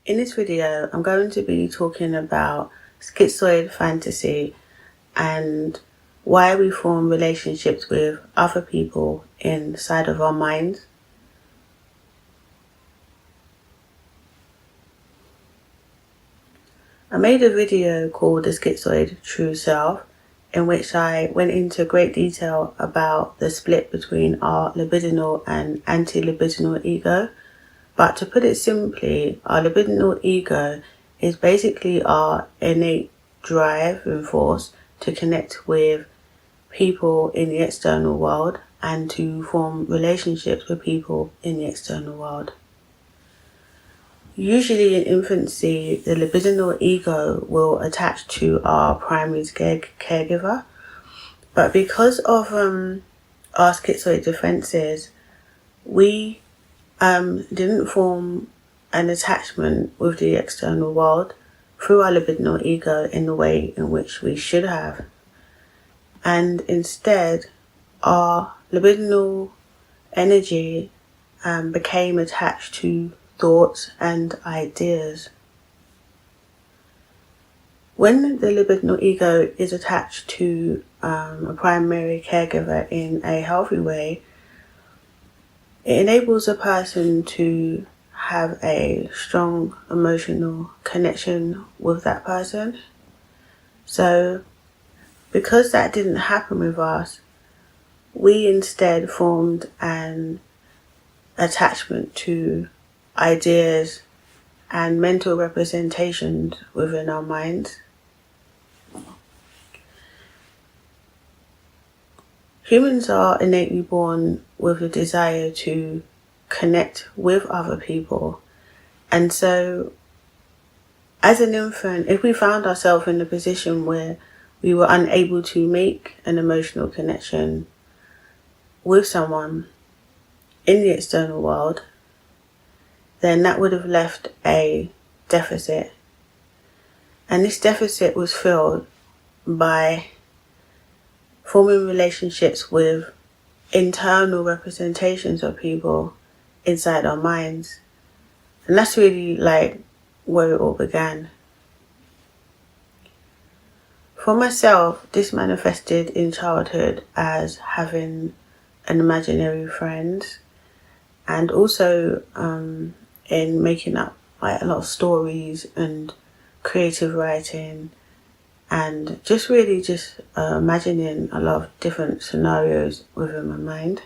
In this video, I'm going to be talking about schizoid fantasy and why we form relationships with other people inside of our minds. I made a video called The Schizoid True Self, in which I went into great detail about the split between our libidinal and anti-libidinal ego. But to put it simply, our libidinal ego is basically our innate drive and force to connect with people in the external world and to form relationships with people in the external world. Usually in infancy, the libidinal ego will attach to our primary caregiver, but because of our schizoid defenses, we didn't form an attachment with the external world through our libidinal ego in the way in which we should have. And instead, our libidinal energy became attached to thoughts and ideas. When the libidinal ego is attached to a primary caregiver in a healthy way, it enables a person to have a strong emotional connection with that person. So, because that didn't happen with us, we instead formed an attachment to ideas and mental representations within our minds. Humans are innately born with a desire to connect with other people. And so, as an infant, if we found ourselves in a position where we were unable to make an emotional connection with someone in the external world, then that would have left a deficit. And this deficit was filled by forming relationships with internal representations of people inside our minds. And that's really where it all began. For myself, this manifested in childhood as having an imaginary friend, and also in making up a lot of stories and creative writing, and just imagining a lot of different scenarios within my mind.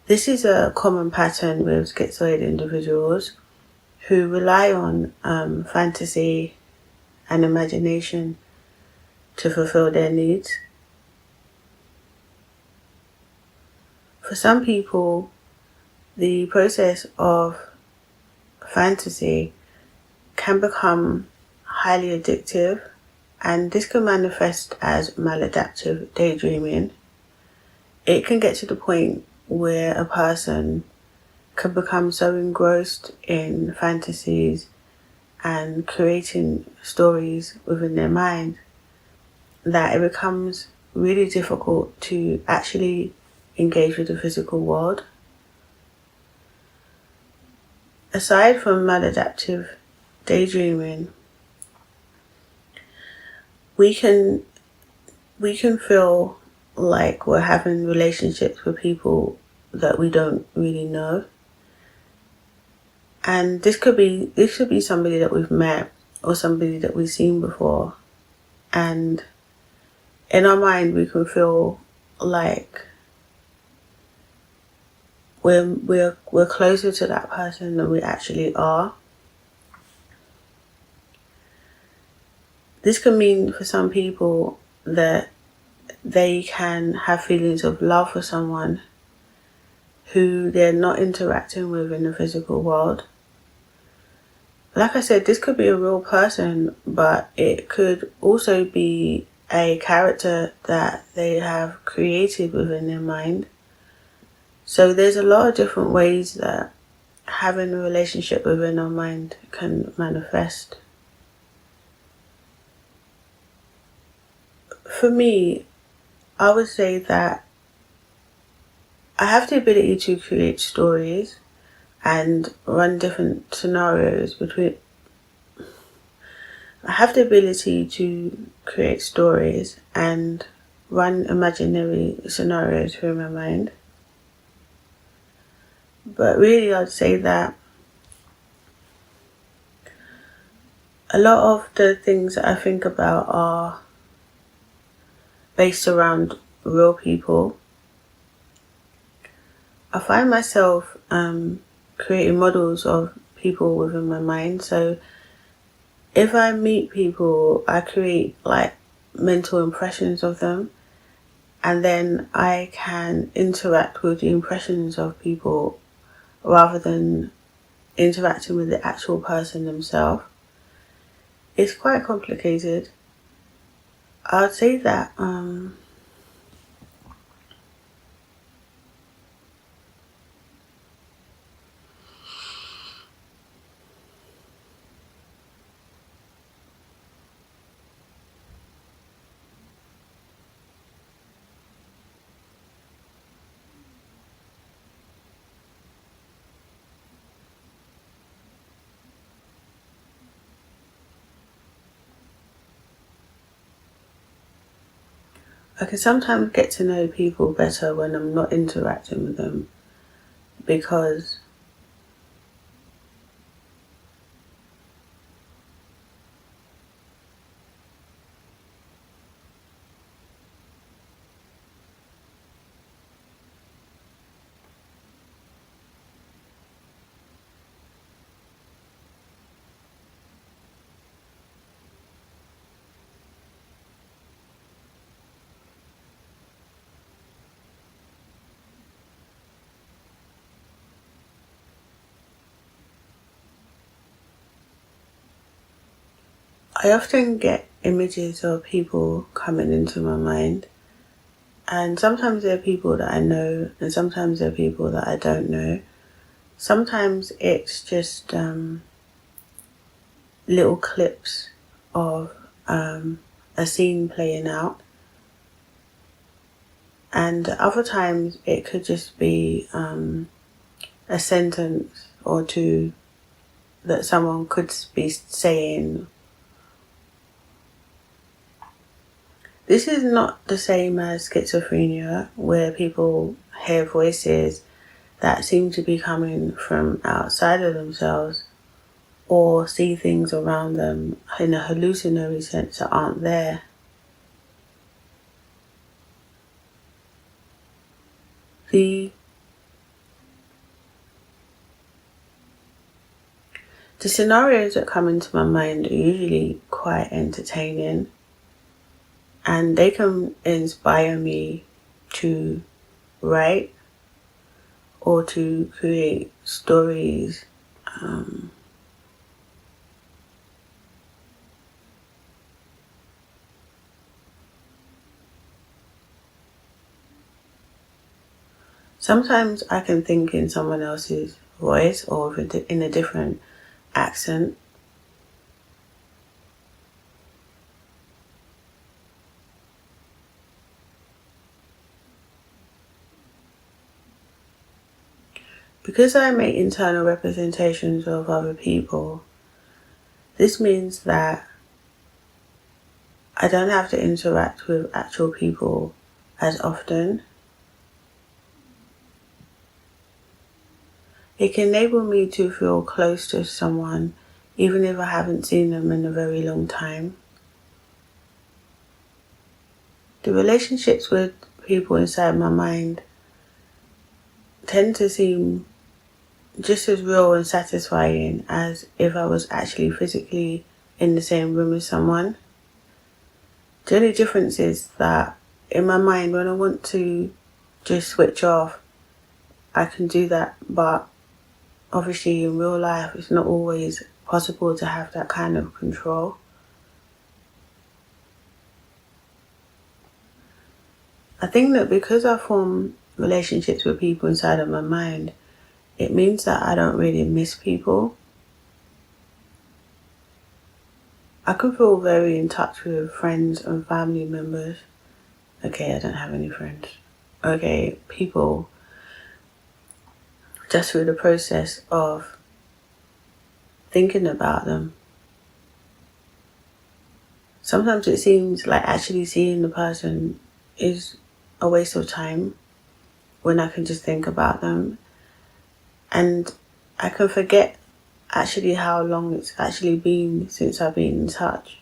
This is a common pattern with schizoid individuals who rely on fantasy and imagination to fulfill their needs. For some people, the process of fantasy can become highly addictive, and this can manifest as maladaptive daydreaming. It can get to the point where a person can become so engrossed in fantasies and creating stories within their mind that it becomes really difficult to actually engage with the physical world. Aside from maladaptive daydreaming, we can feel like we're having relationships with people that we don't really know. And this could be somebody that we've met or somebody that we've seen before. And in our mind, we can feel like we're closer to that person than we actually are. This can mean for some people that they can have feelings of love for someone who they're not interacting with in the physical world. Like I said, this could be a real person, but it could also be a character that they have created within their mind. So there's a lot of different ways that having a relationship within our mind can manifest. For me, I would say that I have the ability to create stories and run different scenarios between. I have the ability to create stories and run imaginary scenarios through my mind. But really, I'd say that a lot of the things that I think about are based around real people. I find myself creating models of people within my mind. So if I meet people, I create like mental impressions of them, and then I can interact with the impressions of people rather than interacting with the actual person themselves. It's quite complicated. I'd say that I can sometimes get to know people better when I'm not interacting with them, because I often get images of people coming into my mind, and sometimes they're people that I know, and sometimes they're people that I don't know. Sometimes it's just little clips of a scene playing out, and other times it could just be a sentence or two that someone could be saying. This is not the same as schizophrenia, where people hear voices that seem to be coming from outside of themselves, or see things around them in a hallucinatory sense that aren't there. The scenarios that come into my mind are usually quite entertaining, and they can inspire me to write or to create stories. Sometimes I can think in someone else's voice or in a different accent. Because I make internal representations of other people, this means that I don't have to interact with actual people as often. It can enable me to feel close to someone even if I haven't seen them in a very long time. The relationships with people inside my mind tend to seem just as real and satisfying as if I was actually physically in the same room as someone. The only difference is that in my mind, when I want to just switch off, I can do that, but obviously in real life it's not always possible to have that kind of control. I think that because I form relationships with people inside of my mind, it means that I don't really miss people. I can feel very in touch with friends and family members. Okay, I don't have any friends. Okay, people just through the process of thinking about them. Sometimes it seems like actually seeing the person is a waste of time when I can just think about them. And I can forget actually how long it's actually been since I've been in touch.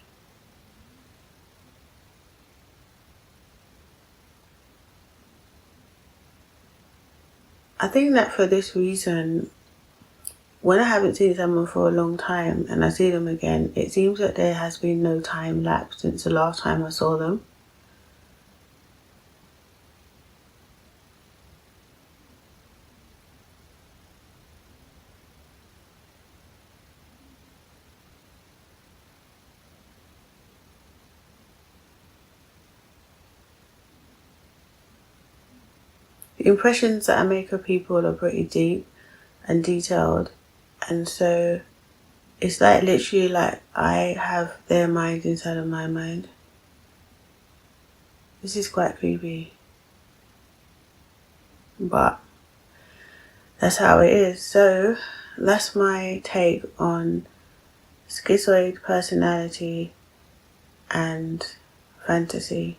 I think that for this reason, when I haven't seen someone for a long time and I see them again, it seems that there has been no time lapse since the last time I saw them. The impressions that I make of people are pretty deep and detailed, and so it's like literally like I have their mind inside of my mind. This is quite creepy, but that's how it is. So that's my take on schizoid personality and fantasy.